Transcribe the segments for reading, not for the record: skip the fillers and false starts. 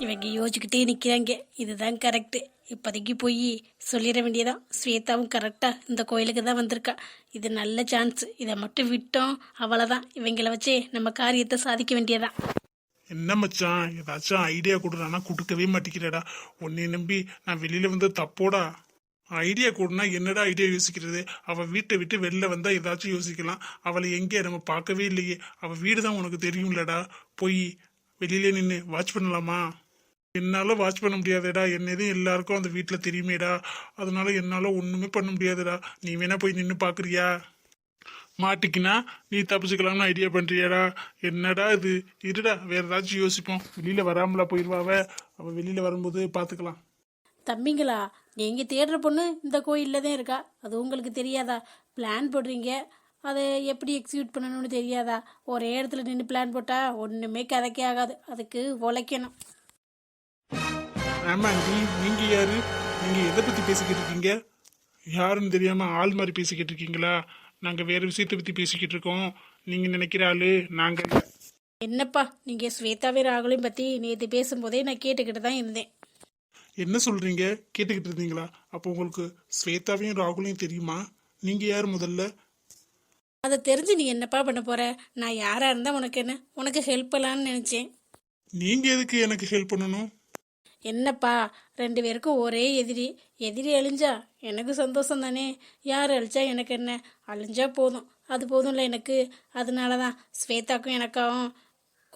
இவங்க யோசிச்சுக்கிட்டே நிற்கிறாங்க. இதுதான் கரெக்டு. இப்போதைக்கு போய் சொல்லிட வேண்டியதான். ஸ்வேதாவும் கரெக்டாக இந்த கோயிலுக்கு தான் வந்திருக்கா. இது நல்ல சான்ஸ். இதை மட்டும் விட்டோம் அவ்வளோதான். இவங்கள வச்சே நம்ம காரியத்தை சாதிக்க வேண்டியதான். என்ன மச்சான், ஏதாச்சும் ஐடியா கொடுறானா? கொடுக்கவே மாட்டேங்கிறடா. உன்னை நம்பி நான் வெளியில வந்து தப்போடா. ஐடியா கொடுனா என்னடா ஐடியா யோசிக்கிறது? அவ வீட்டை விட்டு வெளில வந்தா ஏதாச்சும் யோசிக்கலாம். அவளை எங்கே நம்ம பார்க்கவே இல்லையே. அவ வீடு தான் உனக்கு தெரியும்லடா. போய் வெளியில நின்று வாட்ச் பண்ணலாமா? என்னால வாட்ச் பண்ண முடியாதுடா. என்னதும் எல்லாருக்கும் அந்த வீட்டில் தெரியுமேடா. அதனால என்னால ஒண்ணுமே பண்ண முடியாதுடா. நீ வேணா போய் நின்று பாக்குறியா? மாட்டிக்கினா நீ தப்பிச்சுக்கலாம்னு ஐடியா பண்றியாடா? என்னடா இது? இருடா, வேற ஏதாச்சும் யோசிப்போம். வெளியில வராமலா போயிடுவாவ. அவ வெளியில வரும்போது பாத்துக்கலாம். தம்பிங்களா, நீங்கள் தேடுற பொண்ணு இந்த கோயிலில் தான் இருக்கா. அது உங்களுக்கு தெரியாதா? பிளான் போடுறீங்க, அதை எப்படி எக்ஸிக்யூட் பண்ணணும்னு தெரியாதா? ஒரே இடத்துல நின்று பிளான் போட்டால் ஒன்றுமே கதைக்கே ஆகாது. அதுக்கு உழைக்கணும். ஆமா ஆண்டி, நீங்க யாரு? நீங்க எதை பத்தி பேசிக்கிட்டு இருக்கீங்க? யாருன்னு தெரியாம ஆள் மாதிரி பேசிக்கிட்டு இருக்கீங்களா? நாங்க வேற விஷயத்தை பத்தி பேசிக்கிட்டு இருக்கோம். நீங்க நினைக்கிற ஆளு நாங்க இல்ல. என்னப்பா, நீங்கள் ஸ்வேதாவே ராகுலையும் பற்றி நேற்று பேசும்போதே நான் கேட்டுக்கிட்டு தான் இருந்தேன். என்ன சொல்றீங்க? கேட்டுக்கிட்டு இருந்தீங்களா? அப்போ உங்களுக்கு ஸ்வேதாவையும் ராகுலையும் தெரியுமா? நீங்க யார் முதல்ல? அதை தெரிஞ்சு நீ என்னப்பா பண்ண போற? நான் யாராக இருந்தால் உனக்கு என்ன? உனக்கு ஹெல்ப் பண்ணலான்னு நினச்சேன். நீங்க எதுக்கு எனக்கு ஹெல்ப் பண்ணணும்? என்னப்பா, ரெண்டு பேருக்கும் ஒரே எதிரி. எதிரி அழிஞ்சா எனக்கு சந்தோஷம் தானே. யார் அழிச்சா எனக்கு என்ன? அழிஞ்சா போதும், அது போதும்ல எனக்கு. அதனால தான் ஸ்வேதாக்கும் எனக்காகவும்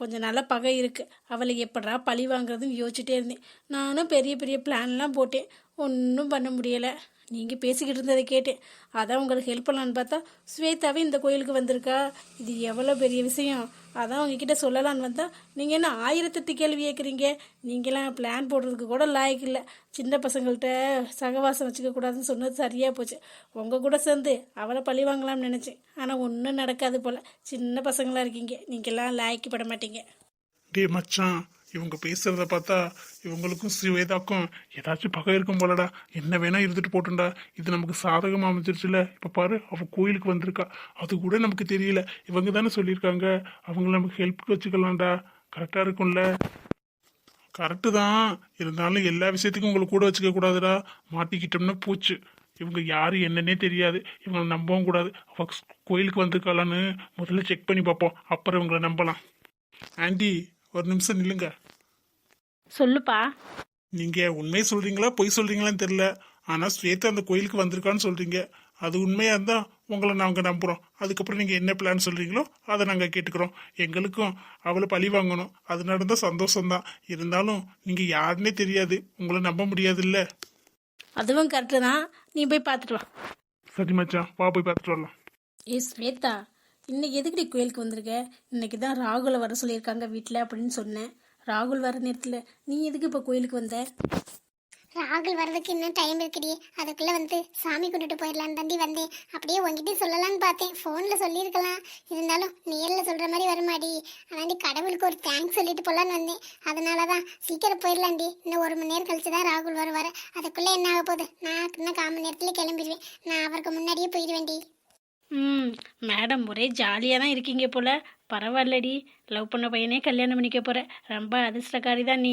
கொஞ்சம் நல்ல பகை இருக்குது. அவளை எப்படா பழி வாங்குறதுன்னு யோசிச்சுட்டே இருந்தேன். நானும் பெரிய பெரிய பிளான்லாம் போட்டேன், ஒன்றும் பண்ண முடியலை. நீங்கள் பேசிக்கிட்டு இருந்ததை கேட்டேன், அதான் உங்களுக்கு ஹெல்ப் பண்ணலான்னு பார்த்தா ஸ்வேதாவே இந்த கோயிலுக்கு வந்திருக்கா. இது எவ்வளோ பெரிய விஷயம். அதான் உங்ககிட்ட சொல்லலான்னு வந்தா நீங்கள் என்ன 1008 கேள்வி கேட்குறீங்க. நீங்களாம் பிளான் போடுறதுக்கு கூட லாய்க்கு இல்லை. சின்ன பசங்கள்கிட்ட சகவாசம் வச்சுக்க கூடாதுன்னு சொன்னது சரியாக போச்சு. உங்கள் கூட சேர்ந்து அவளை பழி வாங்கலாம்னு நினச்சேன். ஆனால் ஒன்றும் நடக்காது போல். சின்ன பசங்களாக இருக்கீங்க, நீங்கள்லாம் லாய்க்கு பட மாட்டீங்க. டே மச்சான், இவங்க பேசுறத பார்த்தா இவங்களுக்கும் ஸ்வேதாக்கும் ஏதாச்சும் பகை இருக்கும் போலடா. என்ன வேணா இருந்துட்டு போட்டுண்டா. இது நமக்கு சாதகமா அமைஞ்சிருச்சுல. இப்ப பாரு, அவ கோயிலுக்கு வந்திருக்கா. அது கூட நமக்கு தெரியல. இவங்க தானே சொல்லியிருக்காங்க அவங்கள நமக்கு ஹெல்ப்புக்கு வச்சுக்கலாம்டா. கரெக்டா இருக்கும்ல? கரெக்டு தான். இருந்தாலும் எல்லா விஷயத்துக்கும் உங்களை கூட வச்சுக்க கூடாதுடா. மாட்டிக்கிட்டோம்னா பூச்சு. இவங்க யாரு என்னன்னே தெரியாது. இவங்களை நம்பவும் கூடாது. அவ கோயிலுக்கு வந்திருக்காளான்னு முதல்ல செக் பண்ணி பார்ப்போம், அப்புறம் இவங்களை நம்பலாம். ஆண்டி, ஒரு நிமிஷம் நில்லுங்க. சொல்லுப்பா. நீங்க உண்மையை சொல்றீங்களா பொய் சொல்றீங்களான்னு தெரியல. ஆனா ஸ்வேதா அந்த கோயிலுக்கு வந்திருக்கான்னு சொல்றீங்க. அது உண்மையா இருந்தா உங்களை நாங்க நம்புறோம். அதுக்கப்புறம் நீங்க என்ன பிளான் சொல்றீங்களோ அதை நாங்க கேட்டுக்கிறோம். எங்களுக்கும் அவளை பழி வாங்கணும், அது நடந்தா சந்தோஷம்தான். இருந்தாலும் நீங்க யாருன்னே தெரியாது, உங்களை நம்ப முடியாது இல்ல. அதுவும் கரெக்டு தான். நீ போய் பார்த்துட்டு வா. சரி மச்சான், வா போய் பார்த்துட்டு வரலாம். ஸ்வேதா, இன்னைக்கு எதுக்குடி கோயிலுக்கு வந்திருக்க? இன்னைக்கு தான் ராகுலை வர சொல்லியிருக்காங்க வீட்டில் அப்படின்னு சொன்னேன். ராகுல் வர நேரத்தில் நீ எதுக்கு இப்போ கோயிலுக்கு வந்த? ராகுல் வர்றதுக்கு இன்னும் டைம் இருக்குடி. அதுக்குள்ள வந்து சாமி கொண்டுட்டு போயிடலான்னு தாண்டி வந்தேன். அப்படியே உங்ககிட்ட சொல்லலான்னு பார்த்தேன், ஃபோனில் சொல்லியிருக்கலாம். இருந்தாலும் நேரில் சொல்கிற மாதிரி வருமாடி. அதாண்டி கடவுளுக்கு ஒரு தேங்க்ஸ் சொல்லிட்டு போகலான்னு வந்தேன். அதனால தான் சீக்கிரம் போயிடலாண்டி. இன்னும் 1 மணி நேரம் கழிச்சு தான் ராகுல் வருவார். அதுக்குள்ளே என்ன ஆக போகுது? நான் இன்னும் 1/4 மணி நேரத்தில் கிளம்பிடுவேன். நான் அவருக்கு முன்னாடியே போயிடுவேன்டி. மேடம் ஒரே ஜாலியாக தான் இருக்கீங்க போல. பரவாயில்லடி, லவ் பண்ண பையனே கல்யாணம் பண்ணிக்க போகிற. ரொம்ப அதிர்ஷ்டக்காரி தான் நீ.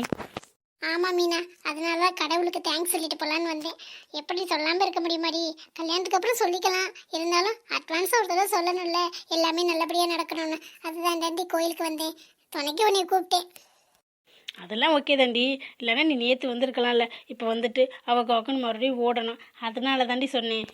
ஆமாம் மீனா, அதனால தான் கடவுளுக்கு தேங்க்ஸ் சொல்லிட்டு போகலான்னு வந்தேன். எப்படி சொல்லாமல் இருக்க முடியுமாடி? கல்யாணத்துக்கு அப்புறம் சொல்லிக்கலாம். இருந்தாலும் அட்வான்ஸாக ஒரு தடவை சொல்லணும்ல, எல்லாமே நல்லபடியாக நடக்கணும்னு. அதுதான் தாண்டி கோயிலுக்கு வந்தேன். துணைக்கு உன்னை கூப்பிட்டேன். அதெல்லாம் ஓகே தாண்டி. இல்லைன்னா நீ நேற்று வந்திருக்கலாம்ல. இப்போ வந்துட்டு அவள் காக்குன்னு மறுபடியும் ஓடணும். அதனால தாண்டி சொன்னேன்.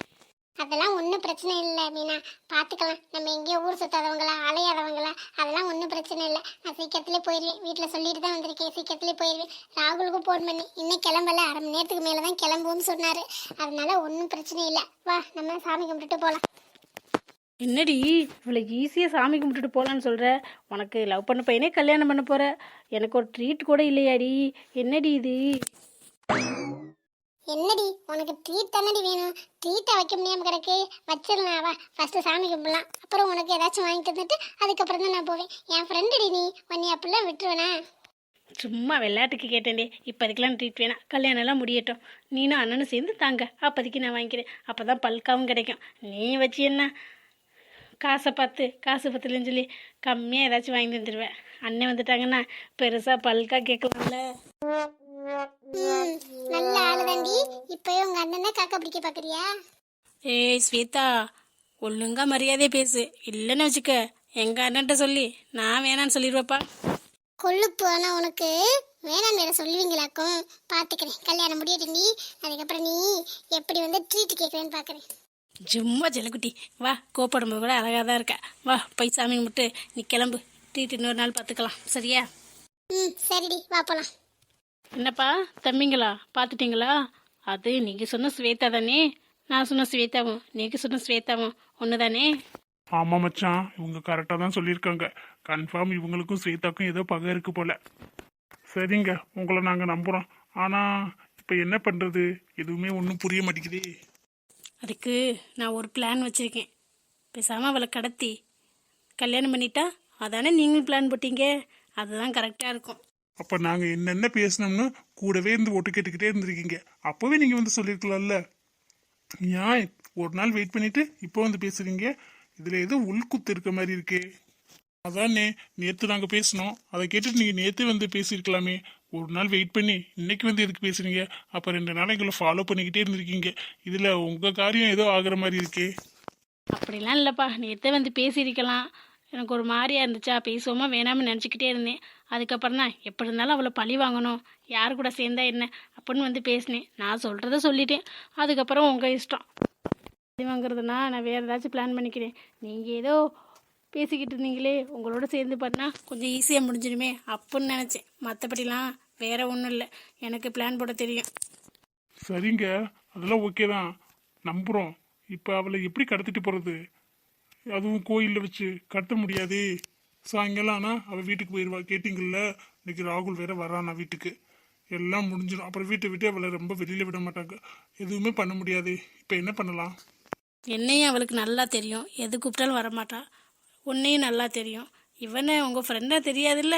அதெல்லாம் ஒன்றும் பிரச்சனை இல்லை மீனா, பார்த்துக்கலாம். நம்ம எங்கேயோ ஊர் சுற்றாதவங்களா அலையாதவங்களா, அதெல்லாம் ஒன்றும் பிரச்சனை இல்லை. நான் சீக்கிரத்துலேயே போயிடுவேன். வீட்டில் சொல்லிட்டு தான் வந்திருக்கேன், சீக்கிரத்துலேயே போயிடுவேன். ராகுலுக்கும் ஃபோன் பண்ணி இன்னும் கிளம்பல, 1/2 மணி நேரத்துக்கு மேலே தான் கிளம்புவோம்னு சொன்னார். அதனால ஒன்றும் பிரச்சனை இல்லை. வா, நம்ம சாமி கும்பிட்டுட்டு போகலாம். என்னடி இவ்வளோ ஈஸியாக சாமி கும்பிட்டுட்டு போகலான்னு சொல்கிற? உனக்கு லவ் பண்ண பையனே கல்யாணம் பண்ண போகிற. எனக்கு ஒரு ட்ரீட் கூட இல்லையாடி? என்னடி இது? என்னடி உனக்கு ட்ரீட் தானடி வேணும்? ட்ரீட்டை வைக்க முடியாமல் கிடக்கு. வச்சிடலாம், வா ஃபஸ்ட்டு சாமி கும்பிடலாம். அப்புறம் உனக்கு ஏதாச்சும் வாங்கிட்டு வந்துட்டு அதுக்கப்புறம் தான் நான் போவேன். என் ஃப்ரெண்டுடி நீ, உன்னை அப்படிலாம் விட்டுருவேனா? சும்மா விளையாட்டுக்கு கேட்டேன்டே. இப்போதைக்கெல்லாம் ட்ரீட் வேணாம், கல்யாணம்லாம் முடியட்டும். நீனும் அண்ணனும் சேர்ந்து தாங்க, அப்போதைக்கு நான் வாங்கிக்கிறேன். அப்போ தான் பல்காவும் கிடைக்கும். நீ வச்சு என்ன காசை பார்த்து காசு பத்தலன்னு சொல்லி கம்மியாக ஏதாச்சும் வாங்கி தந்துடுவேன். அண்ணன் வந்துட்டாங்கன்னா பெருசாக பல்காக கேட்கலாம்ல. ம், நல்ல ஆளு தாண்டி. இப்பயே உங்க அண்ணன் தான் காக்கா பிடிக்க பாக்குறியா? ஏய் ஸ்வேதா, ஒழுங்கா மரியாதையே பேசு. இல்லைன்னு வச்சுக்க எங்கள் அண்ணன்ட்ட சொல்லி நான் வேணான்னு சொல்லிடுவேப்பா. கொழுப்பு ஆனா உனக்கு வேணாம் வேற சொல்லுவீங்களாக்கும். பாத்துக்கிறேன், கல்யாணம் முடியட்டும் நீ, அதுக்கப்புறம் நீ எப்படி வந்து ட்ரீட் கேட்கறேன்னு பாக்குறேன். சும்மா ஜெலக்குட்டி வா, கோப்படும்போது கூட அழகாக தான் இருக்க. வா போய் சாமி கும்பிட்டு நீ கிளம்பு. ட்ரீட் இன்னொரு நாள் பார்த்துக்கலாம் சரியா? ம், சரிடி, வா போலாம். என்னப்பா தம்பிங்களா பார்த்துட்டீங்களா? அது நீங்கள் சொன்ன ஸ்வேதா தானே? நான் சொன்ன ஸ்வேதாவும் நீங்கள் சொன்ன ஸ்வேதாவும் ஒன்று தானே? ஆமா மச்சான், இவங்க கரெக்டா தான் சொல்லியிருக்காங்க. கன்ஃபார்ம் இவங்களுக்கும் ஸ்வேதாக்கும் ஏதோ பகை இருக்கு போல. சரிங்க, உங்களை நாங்க நம்புறோம். ஆனா இப்ப என்ன பண்றது? எதுவுமே ஒன்றும் புரிய மாட்டேங்குதே. அதுக்கு நான் ஒரு பிளான் வச்சுருக்கேன். பேசாமல் அவளை கடத்தி கல்யாணம் பண்ணிட்டா அதானே நீங்களும் பிளான் போட்டீங்க. அதுதான் கரெக்டாக இருக்கும். அப்ப நாங்க என்னென்ன பேசணும்னு கூடவே இருந்து ஒட்டு கேட்டுக்கிட்டே இருந்திருக்கீங்க. அப்பவே நீங்க வந்து சொல்லியிருக்கலாம்ல. ஏன் ஒரு நாள் வெயிட் பண்ணிட்டு இப்போ வந்து பேசுறீங்க? இதுல ஏதோ உள்குத்து இருக்க மாதிரி இருக்கே. அதானே நேத்து நாங்க பேசினோம், அதை கேட்டுட்டு நீங்க நேத்து வந்து பேசியிருக்கலாமே. ஒரு நாள் வெயிட் பண்ணி இன்னைக்கு வந்து எதுக்கு பேசுறீங்க? அப்ப 2 நாள் எங்களை ஃபாலோ பண்ணிக்கிட்டே இருந்திருக்கீங்க. இதுல உங்க காரியம் ஏதோ ஆகுற மாதிரி இருக்கே. அப்படிலாம் இல்லைப்பா, நேற்றே வந்து பேசியிருக்கலாம். எனக்கு ஒரு மாதிரியா இருந்துச்சா, பேசுவோமா வேணாம்னு நினச்சிக்கிட்டே இருந்தேன். அதுக்கப்புறம் தான் எப்படி இருந்தாலும் அவளை பழி வாங்கணும், யார் கூட சேர்ந்தா என்ன அப்படின்னு வந்து பேசினேன். நான் சொல்கிறத சொல்லிட்டேன். அதுக்கப்புறம் உங்கள் இஷ்டம். பழி வாங்குறதுனா நான் வேறு ஏதாச்சும் பிளான் பண்ணிக்கிறேன். நீங்கள் ஏதோ பேசிக்கிட்டு இருந்தீங்களே, உங்களோட சேர்ந்து பண்ணால் கொஞ்சம் ஈஸியாக முடிஞ்சிடுமே அப்படின்னு நினச்சேன். மற்றபடிலாம் வேற ஒன்றும் இல்லை, எனக்கு பிளான் போட தெரியும். சரிங்க, அதெல்லாம் ஓகே தான், நம்புறோம். இப்ப அவளை எப்படி கடத்திட்டு போறது? அதுவும் கோயில்ல வச்சு கடத்த முடியாதே. சாயங்காலம் ஆனா அவ வீட்டுக்கு போயிடுவா. கேட்டீங்கல்ல, இன்னைக்கு ராகுல் வேற வரானா வீட்டுக்கு. எல்லாம் முடிஞ்சிடும். அப்புறம் வீட்டை விட்டு அவளை ரொம்ப வெளியில விட மாட்டாங்க. எதுவுமே பண்ண முடியாது. இப்ப என்ன பண்ணலாம்? என்னையும் அவளுக்கு நல்லா தெரியும், எது கூப்பிட்டாலும் வரமாட்டா. உன்னையும் நல்லா தெரியும். இவனை உங்கள் ஃப்ரெண்டாக தெரியாதுல்ல?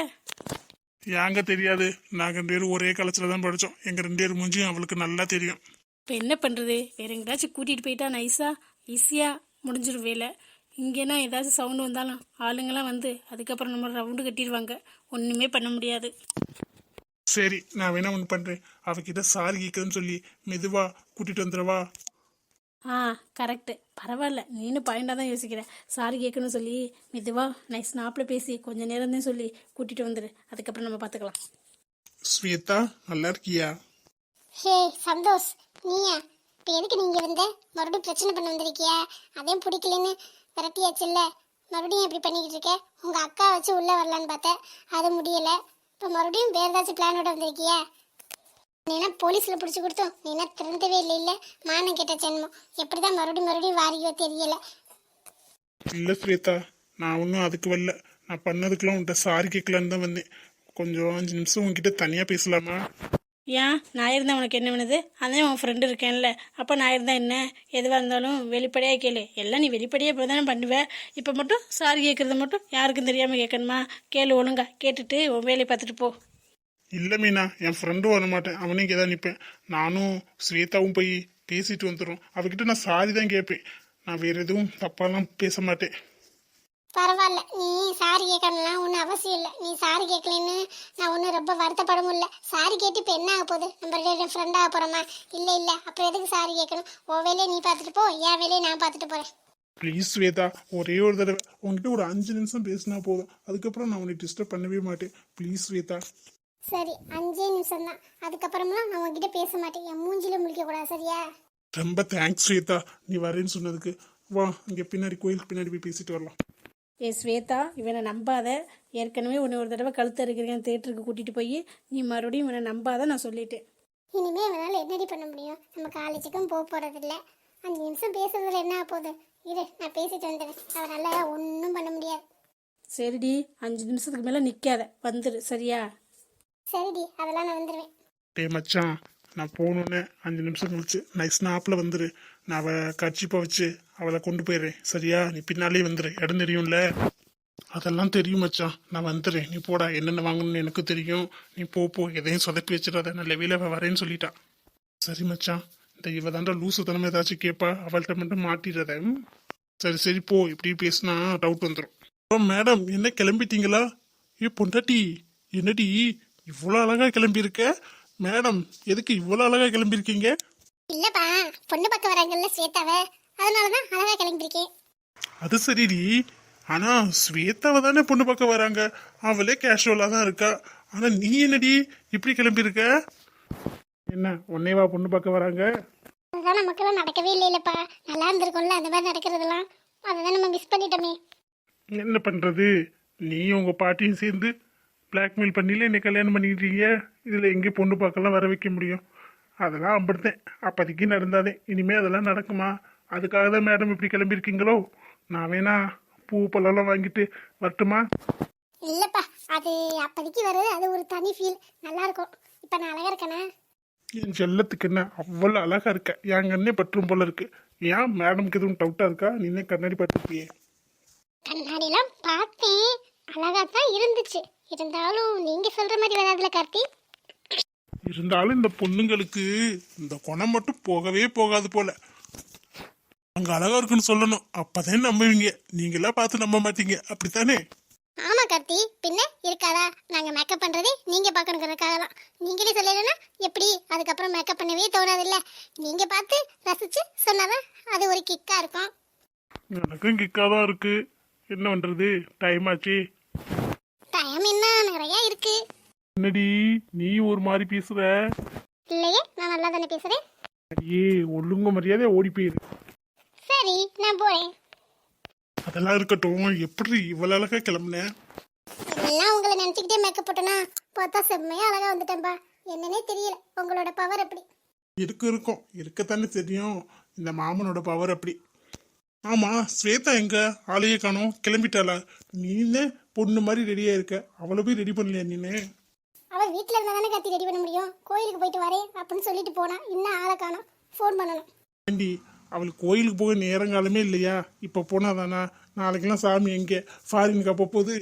ஏங்க தெரியாது? நாங்க 2 பேரும் ஒரே காலேஜ்ல தான் படிச்சோம். எங்க 2 பேர் மூஞ்சியும் அவளுக்கு நல்லா தெரியும். இப்போ என்ன பண்ணுறது? வேற எங்கேயாச்சும் கூட்டிகிட்டு போயிட்டா நைஸாக ஈஸியாக முடிஞ்சிடும் வேலை. இங்கேனா ஏதாச்சும் சவுண்டு வந்தாலும் ஆளுங்கெல்லாம் வந்து அதுக்கப்புறம் நம்ம ரவுண்டு கட்டிடுவாங்க. ஒன்றுமே பண்ண முடியாது. சரி, நான் வேணா ஒன்று பண்றேன். அவகிட்ட சாரி கேட்குதுன்னு சொல்லி மெதுவா கூட்டிட்டு வந்துடவா? ஆ கரெக்டு, பரவாயில்ல. நீனும் பாயிண்டாக தான் யோசிக்கிற. சாரி கேட்கணும்னு சொல்லி மெதுவாக நைஸ் நாப்பில் பேசி கொஞ்சம் நேரம் தான் சொல்லி கூட்டிகிட்டு வந்துடு. அதுக்கப்புறம் நம்ம பார்த்துக்கலாம். ஸ்வேதா, நல்லா இருக்கியா? ஹே சந்தோஷ், நீயா? இப்போ எதுக்கு நீங்க வந்த? மறுபடியும் பிரச்சனை பண்ண வந்திருக்கியா? அதையும் பிடிக்கலன்னு விரட்டியாச்சுல்ல, மறுபடியும் எப்படி பண்ணிக்கிட்டு இருக்க? உங்க அக்கா வச்சு உள்ள வரலான்னு பார்த்தேன், அது முடியல. இப்போ மறுபடியும் வேற ஏதாச்சும் பிளானோட வந்திருக்கியா? நீனா போலீஸ்ல பிடிச்சி கொடுத்தோம், நீனா திறந்தவே இல்லை. மானம் கெட்ட ஜென்மம். எப்படிதான் மறுபடியும் வாரியோ தெரியல. இல்ல ஸ்வேதா, நான் ஒன்றும் அதுக்கு வரல. நான் பண்ணதுக்கெல்லாம் உன்கிட்ட சாரி கேட்கலான்னு தான் வந்தேன். கொஞ்சம் 5 நிமிஷம் உன்கிட்ட தனியா பேசலாமா? ஏன் நான் இருந்தால் உனக்கு என்ன வேணுது? அதான் உன் ஃப்ரெண்டு இருக்கேன்ல, அப்போ நான் இருந்தால் என்ன? எதுவாக இருந்தாலும் வெளிப்படையாக கேளு. எல்லாம் நீ வெளிப்படையாக இப்போ தானே பண்ணுவேன். இப்போ மட்டும் சாரி கேட்குறது மட்டும் யாருக்கும் தெரியாமல் கேட்கணுமா? கேளு, ஒழுங்கா கேட்டுட்டு உன் வேலையை பார்த்துட்டு போ. இல்ல மீனா, என் ஃப்ரெண்டும் வர மாட்டேன், அவனே இங்கே தான் நிற்பேன். நானும் ஸ்வேதாவும் போய் பேசிட்டு வந்துடும். அவகிட்ட நான் சாரி தான் கேட்பேன். நான் வேற எதுவும் தப்பாலாம் பேச மாட்டேன். பரவாயில்ல, நீ சாரி கேட்கணும்லாம் ஒன்றும் அவசியம் இல்லை. நீ சாரி கேட்கலன்னு நான் ஒன்றும் ரொம்ப வருத்தப்படவும் இல்லை. சாரி கேட்டு இப்போ என்ன ஆக போகுது? நம்ம 2 ஃப்ரெண்டாக போகிறோமா? இல்லை, அப்புறம் எதுக்கு சாரி கேட்கணும்? உன் வேலையை நீ பார்த்துட்டு போ, என் வேலையை நான் பார்த்துட்டு போகிறேன். ப்ளீஸ் ஸ்வேதா, ஒரே ஒரு தடவை உன்கிட்ட ஒரு 5 நிமிஷம் பேசினா போதும். அதுக்கப்புறம் நான் உன்னை டிஸ்டர்ப் பண்ணவே மாட்டேன். ப்ளீஸ் ஸ்வேதா. சரி, 5 நிமிஷம் தான். அதுக்கப்புறம்லாம் நான் உன்கிட்ட பேச மாட்டேன். என் மூஞ்சில முழிக்க கூடாது, சரியா? ரொம்ப தேங்க்ஸ் ஸ்வேதா, நீ வரேன்னு சொன்னதுக்கு. வா, இங்கே பின்னாடி கோயிலுக்கு பின்னாடி போய் பேசிட்டு வரலாம். ஏ ஸ்வேதா, இவனை நம்பாத. ஏற்கனவே உன்னை ஒரு தடவை கழுத்து இருக்கிறேன் தேட்டருக்கு கூட்டிகிட்டு போய் நீ மறுபடியும் இவனை நம்பாத, நான் சொல்லிட்டேன். இனிமே அவனால் என்னடி பண்ண முடியும்? நம்ம காலேஜுக்கும் போக போகிறதில்ல. 5 நிமிஷம் பேசுறதுல என்ன ஆக போகுது? இரு, நான் பேசிட்டு வந்துடுறேன். அவனால் ஒன்றும் பண்ண முடியாது. சரிடி, 5 நிமிஷத்துக்கு மேலே நிற்காத, வந்துடு சரியா? சரிடி, அதெல்லாம் நான் வந்துடுவேன். டே மச்சான், நான் போகணுன்னு 5 நிமிஷம் கழிச்சு நைஸ் நாப்பில் வந்துரு. நான் அவள் கட்சிப்பை வச்சு அவளை கொண்டு போயிடுறேன், சரியா? நீ பின்னாலே வந்துடு. இடம் தெரியும்ல? அதெல்லாம் தெரியும் மச்சான், நான் வந்துடுறேன். நீ போடா, என்னென்ன வாங்கணும்னு எனக்கு தெரியும். நீ போ, எதையும் சொதப்பி வச்சிடாத. நல்ல வேலை அவள் வரேன்னு சொல்லிட்டான். சரி மச்சான், இந்த இவ தாண்டா லூசு தனமே ஏதாச்சும் கேட்பா, அவள்கிட்ட மட்டும் மாட்டிடுறத. சரி சரி போ, இப்படி பேசினா டவுட் வந்துடும். அப்புறம் மேடம் என்ன கிளம்பிட்டீங்களா? பொண்டாட்டி என்னடி இவ்வளோ அழகா கிளம்பியிருக்க? மேடம் எதுக்கு இவ்வளோ அழகா கிளம்பியிருக்கீங்க? இல்லப்பா, பொண்ணு பார்க்க வராங்கல்ல ஸ்வேதாவை, அதனாலதான் அழகா கிளம்பிருக்கேன். அது சரிடி, ஆனா ஸ்வேதாவை தானே பொண்ணு பார்க்க வராங்க, அவளே கேஷுவலா தான் இருக்கா. ஆனா நீ என்னடி இப்படி கிளம்பியிருக்க? என்ன உன்னைவா பொண்ணு பார்க்க வராங்க? அதுதான் நமக்கெல்லாம் நடக்கவே இல்லைல்லப்பா. நல்லா இருந்திருக்கும்ல அந்த மாதிரி நடக்கிறதெல்லாம். அதை நம்ம மிஸ் பண்ணிட்டோமே. என்ன பண்றது, நீ உங்க பாட்டியும் சேர்ந்து பிளாக்மெயில் பண்ணில என்னை கல்யாணம் பண்ணிக்கிட்டீங்க. இதுல எங்கே பொண்ணு பார்க்கலாம் வர வைக்க முடியும்? அதெல்லாம் அப்படித்தேன், அப்போதைக்கு நடந்தாதே. இனிமே அதெல்லாம் நடக்குமா? அதுக்காக தான் மேடம் இப்படி கிளம்பியிருக்கீங்களோ? நான் வேணா பூ பழம்லாம் வாங்கிட்டு வரட்டுமா? இல்லப்பா, அது அப்போதைக்கு வருது, அது ஒரு தனி ஃபீல், நல்லா இருக்கும். இப்போ நான் அழகா இருக்கேனா? என் செல்லத்துக்கு என்ன அவ்வளோ அழகா இருக்க, என் கண்ணே பற்றும் போல இருக்கு. ஏன் மேடம்க்கு எதுவும் டவுட்டா இருக்கா? நீனே கண்ணாடி பார்த்துருப்பியே. கண்ணாடிலாம் பார்த்தேன், அழகா தான் இருந்துச்சு. இருந்தாலும் நீங்க சொல்ற மாதிரி வராதுல கார்த்தி. இருந்தாலும் இந்த பொண்ணுங்களுக்கு இந்த குணம் மட்டும் போகவே போகாது போல. அங்க அழகா இருக்குன்னு சொல்லணும், அப்பதான் நம்புவீங்க. நீங்களா பார்த்து நம்ப மாட்டீங்க, அப்படித்தானே? ஆமா கார்த்தி, பின்ன இருக்காதா? நாங்க மேக்கப் பண்றதே நீங்க பார்க்கணுங்கிறதுக்காக தான். நீங்களே சொல்லலைன்னா எப்படி அதுக்கப்புறம் மேக்கப் பண்ணவே தோணாது இல்ல. நீங்க பார்த்து ரசிச்சு சொன்னாதான் அது ஒரு கிக்கா இருக்கும். எனக்கும் கிக்காதான் இருக்கு, என்ன பண்றது, டைம் ஆச்சு. டைம் என்ன நிறைய இருக்கு. என்னடி நீ ஒரு மாதிரி பேசுற? இல்லையே, நான் நல்லா தானே பேசுறேன். அடியே ஒழுங்கு மரியாதையா ஓடி போயிரு. சரி, நான் போறேன். அதெல்லாம் இருக்கட்டும், எப்படி இவ்வளவு அழகா கிளம்புன? எல்லாம் உங்களை நினைச்சுக்கிட்டே மேக்கப் போட்டனா, பார்த்தா செம்மையா அழகா வந்துட்டேன்பா. என்னன்னே தெரியல, உங்களோட பவர் அப்படி. இருக்கும் இருக்கத்தானே தெரியும், இந்த மாமனோட பவர் அப்படி. ஆமா, ஸ்வேதா எங்க? ஆளையே காணோம், கிளம்பிட்டாளா? நீனே பொண்ணு மாதிரி ரெடியா இருக்க, அவளை போய் ரெடி பண்ணலையா நீனு? அவள் வீட்டில் இருந்தால் தானே கத்தி ரெடி பண்ண முடியும். கோயிலுக்கு போயிட்டு வரேன் அப்படின்னு சொல்லிட்டு போனா, இன்னும் ஆளை காணோம். ஃபோன் பண்ணணும். ஏண்டி அவளுக்கு கோயிலுக்கு போக நேரங்காலமே இல்லையா? இப்போ போனாதானா? நாளைக்கெல்லாம் சாமி எங்கே ஃபாரினுக்கு அப்போ போகுது?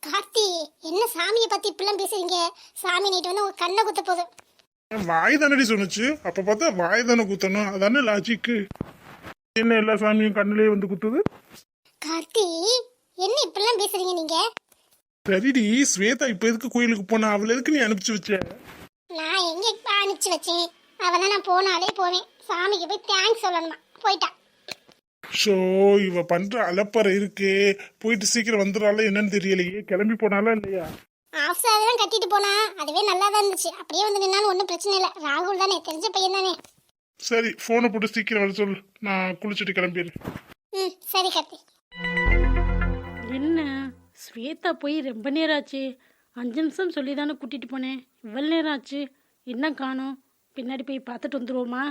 கார்த்தி, என்ன சாமியை பத்தி இப்படிலாம் பேசுறீங்க? சாமி நைட்டு வந்து உங்க கண்ணை குத்த போகுது. வாய் தானடி சொன்னுச்சு, அப்போ பார்த்தா வாய் தானே குத்தணும், அதானே லாஜிக்கு. என்ன எல்லா சாமியும் கண்ணிலே வந்து குத்துது? கார்த்தி, என்ன இப்படிலாம் பேசுறீங்க நீங்க? சரிடி, ஸ்வேதா இப்போ எதுக்கு கோயிலுக்கு போனா? அவளை எதுக்கு நீ அனுப்பிச்சு வச்ச? நான் எங்க இப்ப அனுப்பிச்சு வச்சேன்? அவெல்லாம் நான் போனாலே போவேன், சாமிக்கு போய் தேங்க்ஸ் சொல்லணுமா, போயிட்டா. ஷோ, இவ பண்ற அலப்பறை இருக்கு. போயிட்டு சீக்கிரம் வந்துடுறாள் என்னன்னு தெரியலையே. கிளம்பி போனாலா இல்லையா? ஆஃப் சாரிலாம் கட்டிட்டு போனா, அதுவே நல்லா தான் இருந்துச்சு. அப்படியே வந்து நின்னாலும் ஒன்றும் பிரச்சனை இல்லை. ராகுல் தானே, தெரிஞ்ச பையன் தானே. சரி, போனை போட்டு சீக்கிரம் வர சொல்லு, நான் குளிச்சுட்டு கிளம்பிடுறேன். ம், சரி கார்த்தி. என்ன ஸ்வேதா போய் ரொம்ப நேரம் ஆச்சு. 5 நிமிஷம் சொல்லி தானே கூட்டிகிட்டு போனேன், இவ்வளோ நேரம் ஆச்சு, என்ன காணோம்? பின்னாடி போய் பார்த்துட்டு வந்துடுவோமா?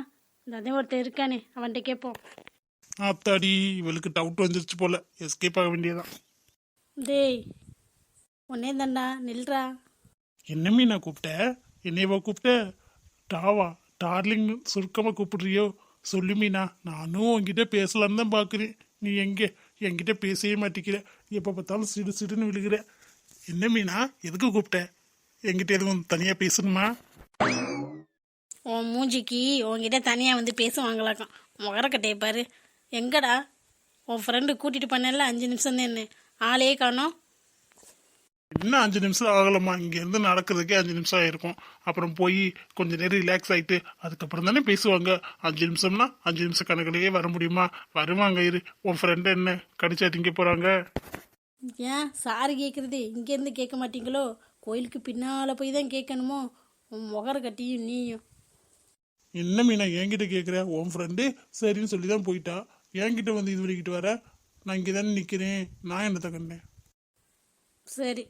இந்த அதே ஒருத்தர் இருக்கானே, அவன்கிட்ட கேட்போம். ஆத்தாடி, இவளுக்கு டவுட் வந்துருச்சு போல, எஸ்கேப் ஆக வேண்டியதான். டேய், உன்னே தாண்டா, நில்றா. என்ன மீனா கூப்பிட்ட? என்னையவா கூப்பிட்ட? டாவா டார்லிங் சுருக்கமாக கூப்பிடுறியோ? சொல்லு மீனா, நானும் உங்ககிட்ட பேசலான்னு தான் பார்க்குறேன். நீ என்கிட்ட பேசவே மாட்டேங்கிற, எப்போ பார்த்தாலும் சிடு சிடுன்னு விழுகிற. என்ன மீனா, எதுக்கு கூப்பிட்ட? என்கிட்ட எதுவும் தனியாக பேசணுமா? உன் மூஞ்சிக்கு உன்கிட்ட தனியாக வந்து பேசுவாங்களாக்கும். முகரக்கட்டையை பாரு. எங்கடா உன் ஃப்ரெண்டு கூட்டிகிட்டு பண்ணல 5 நிமிஷம் தான், ஆளே காணோம். இன்னும் 5 நிமிஷம் ஆகலம்மா, இங்கேருந்து நடக்கிறதுக்கே 5 நிமிஷம் ஆயிருக்கும். அப்புறம் போய் கொஞ்ச நேரம் ரிலாக்ஸ் ஆகிட்டு அதுக்கப்புறம் தானே பேசுவாங்க. 5 நிமிஷம்னா 5 நிமிஷம் கணக்கிலேயே வர முடியுமா? வருவாங்க, இரு. உன் ஃப்ரெண்டு என்ன கடிச்சா திங்க போகிறாங்க? ஏன் சாரி கேட்குறது இங்கேருந்து கேட்க மாட்டீங்களோ? கோயிலுக்கு பின்னால் போய் தான் கேட்கணுமோ? உன் முகரக்கட்டியும் நீயும். என்ன மீனா என்கிட்ட கேட்குற? உன் ஃப்ரெண்டு சரின்னு சொல்லி தான் போயிட்டா, என்கிட்ட வந்து இது பண்ணிக்கிட்டு வர. நான் இங்கே தானே நிற்கிறேன், நான் என்னத்தை கண்டேன்? சரி,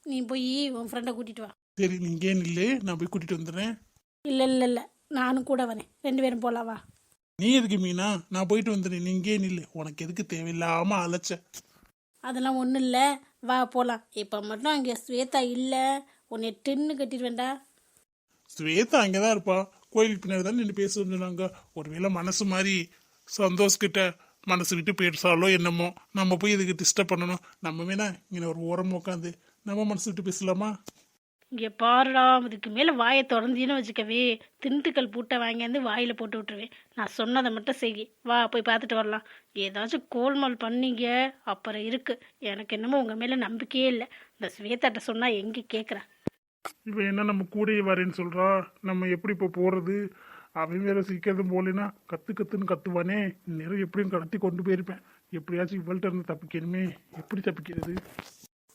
நீ போய் உன் ஃப்ரெண்டை கூட்டிகிட்டு வா. சரி, நீ இங்கே நில்லு, நான் போய் கூட்டிகிட்டு வந்துடுறேன். இல்லை, நானும் கூட வரேன், 2 பேரும் போகலாம், வா. நீ எதுக்கு மீனா? நான் போயிட்டு வந்துடுறேன், நீ இங்கே நில்லு. உனக்கு எதுக்கு தேவையில்லாமல் அலைச்ச? அதெல்லாம் ஒன்றும் இல்லை, வா போகலாம். இப்போ மட்டும் அங்கே ஸ்வேதா இல்லை, உன்னை டின்னு கட்டிடுவேண்டா. ஸ்வேதா அங்கே தான் இருப்பா, கோயிலுக்கு பின்னாடி தான் நின்று பேச சொன்னாங்க. ஒருவேளை மனசு மாதிரி சந்தோஷ்கிட்ட மனசு விட்டு பேசாலோ என்னமோ. நம்ம போய் இதுக்கு டிஸ்டர்ப் பண்ணணும்? நம்ம வேணா இங்கே ஒரு ஓரமாக உட்காந்து நம்ம மனசு விட்டு பேசலாமா? இங்கே பாருடா, இதுக்கு மேலே வாயை திறந்தீன்னு வச்சுக்கவே திண்டுக்கல் பூட்டை வாங்கியாந்து வாயில் போட்டு விட்டுருவேன். நான் சொன்னதை மட்டும் செய். வா போய் பார்த்துட்டு வரலாம். ஏதாச்சும் கோல்மால் பண்ணீங்க அப்புறம் இருக்கு. எனக்கு என்னமோ உங்கள் மேலே நம்பிக்கையே இல்லை. இந்த ஸ்வேதாட்ட சொன்னால் எங்கே கேட்குறேன். இவன் என்ன நம்ம கூடயே வரேன்னு சொல்றா, நம்ம எப்படி இப்போ போறது? அவன் வேற சீக்கிரம் போலேன்னா கத்துன்னு கத்துவானே. நேரம் எப்படியும் கடத்தி கொண்டு போயிருப்பேன். எப்படியாச்சும் இவள்கிட்ட இருந்து தப்பிக்கணுமே. எப்படி தப்பிக்கிறது?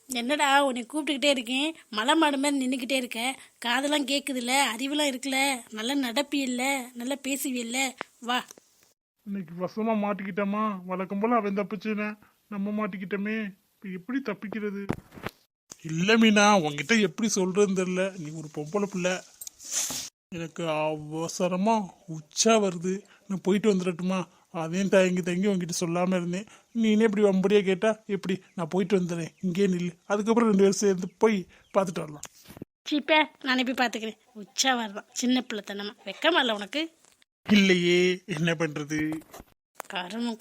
என்னடா உன்னை கூப்பிட்டுக்கிட்டே இருக்கேன், மலை மாடு மாதிரி நின்றுக்கிட்டே இருக்க. காதெல்லாம் கேட்குதுல்ல, அறிவெல்லாம் இருக்குல்ல, நல்லா நடப்பி இல்லை, நல்லா பேசுவி இல்லை. வா. இன்னைக்கு வசமா மாட்டிக்கிட்டோமா? வழக்கம் போல அவன் தப்பிச்சுன, நம்ம மாட்டிக்கிட்டோமே. இப்போ எப்படி தப்பிக்கிறது? இல்லை மீனா, உன்கிட்ட எப்படி சொல்றதுன்னு தெரியல. நீ ஒரு பொம்பளை பிள்ளை. எனக்கு அவசரமா உச்சா வருது. நான் போயிட்டு வந்துடட்டுமா? அதையும் தயங்கி உங்ககிட்ட சொல்லாம இருந்தேன். நீனே இப்படி வம்படியா கேட்டா எப்படி? நான் போயிட்டு வந்துடுறேன், இங்கே நில்லு. அதுக்கப்புறம் 2 பேரும் சேர்ந்து போய் பார்த்துட்டு வரலாம். சீப்பே, நானே போய் பார்த்துக்கிறேன். உச்சா வரதான் சின்ன பிள்ளைத்தனமா. வெக்கமா இல்லை உனக்கு? இல்லையே, என்ன பண்றது?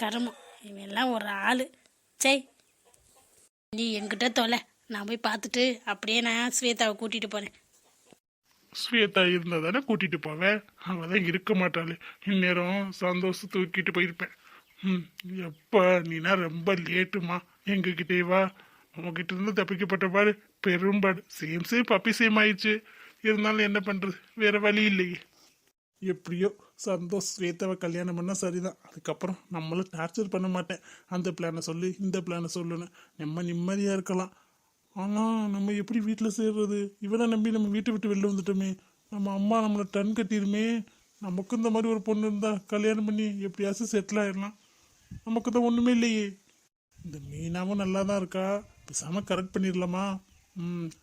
கருமம் இவன் எல்லாம் ஒரு ஆளு. சை, நீ என்கிட்ட தொலை. நான் போய் பார்த்துட்டு அப்படியே நான் ஸ்வேதாவை கூட்டிட்டு போறேன். ஸ்வேதா இருந்தா தானே கூட்டிட்டு போவேன். அவதான் இருக்க மாட்டாளே. இந்நேரம் சந்தோஷம் தூக்கிட்டு போயிருப்பேன். எப்ப நீனா ரொம்ப லேட்டுமா. எங்ககிட்டே வா. உங்ககிட்ட இருந்து தப்பிக்கப்பட்ட பாடு பெரும்பாடு. சேம் பப்பி சேம் ஆயிடுச்சு. இருந்தாலும் என்ன பண்றது, வேற வழி இல்லையே. எப்படியோ சந்தோஷ் ஸ்வேதாவை கல்யாணம் பண்ணா சரிதான். அதுக்கப்புறம் நம்மளும் டார்ச்சர் பண்ண மாட்டேன். அந்த பிளானை சொல்லு, இந்த பிளானை சொல்லுன்னு நம்ம நிம்மதியா இருக்கலாம். ஆனா நம்ம எப்படி வீட்டில் சேர்றது? இவனை நம்பி நம்ம வீட்டை விட்டு வெளில வந்துட்டோமே. நம்ம அம்மா நம்மளை டன் கட்டிடுமே. நமக்கு இந்த மாதிரி ஒரு பொண்ணு இருந்தா கல்யாணம் பண்ணி எப்படியாச்சும் செட்டில் ஆயிடலாம். நமக்கு தான் ஒண்ணுமே இல்லையே. இந்த மீனாவும் நல்லா தான் இருக்கா. பேசாம கரெக்ட் பண்ணிடலாமா?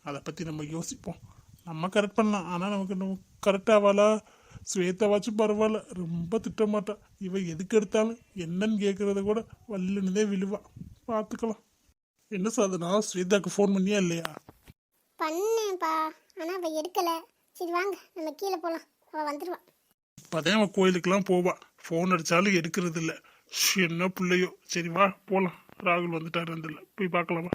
அதை பத்தி நம்ம யோசிப்போம். நம்ம கரெக்ட் பண்ணலாம். ஆனா நமக்கு நம்ம கரெக்ட் ஆவாளா? ஸ்வேதாவாச்சும் பரவாயில்ல, ரொம்ப திட்டமாட்டா. இவ எதுக்கு எடுத்தாலும் என்னன்னு கேட்கறத கூட வல்லுன்னதே விழுவா. பார்த்துக்கலாம். என்ன சாதனா, ஸ்வேதாக்கு ஃபோன் பண்ணியா இல்லையா? பண்ணேன்ப்பா, ஆனா அவ எடுக்கல. சரி வாங்க நம்ம கீழே போலாம், அவ வந்துருவா. இப்போதான் அவன் கோயிலுக்கெல்லாம் போவா. ஃபோன் அடிச்சாலும் எடுக்கிறது இல்லை. என்ன பிள்ளையோ. சரி வா போகலாம். ராகுல் வந்துட்டாரு, போய் பார்க்கலாமா?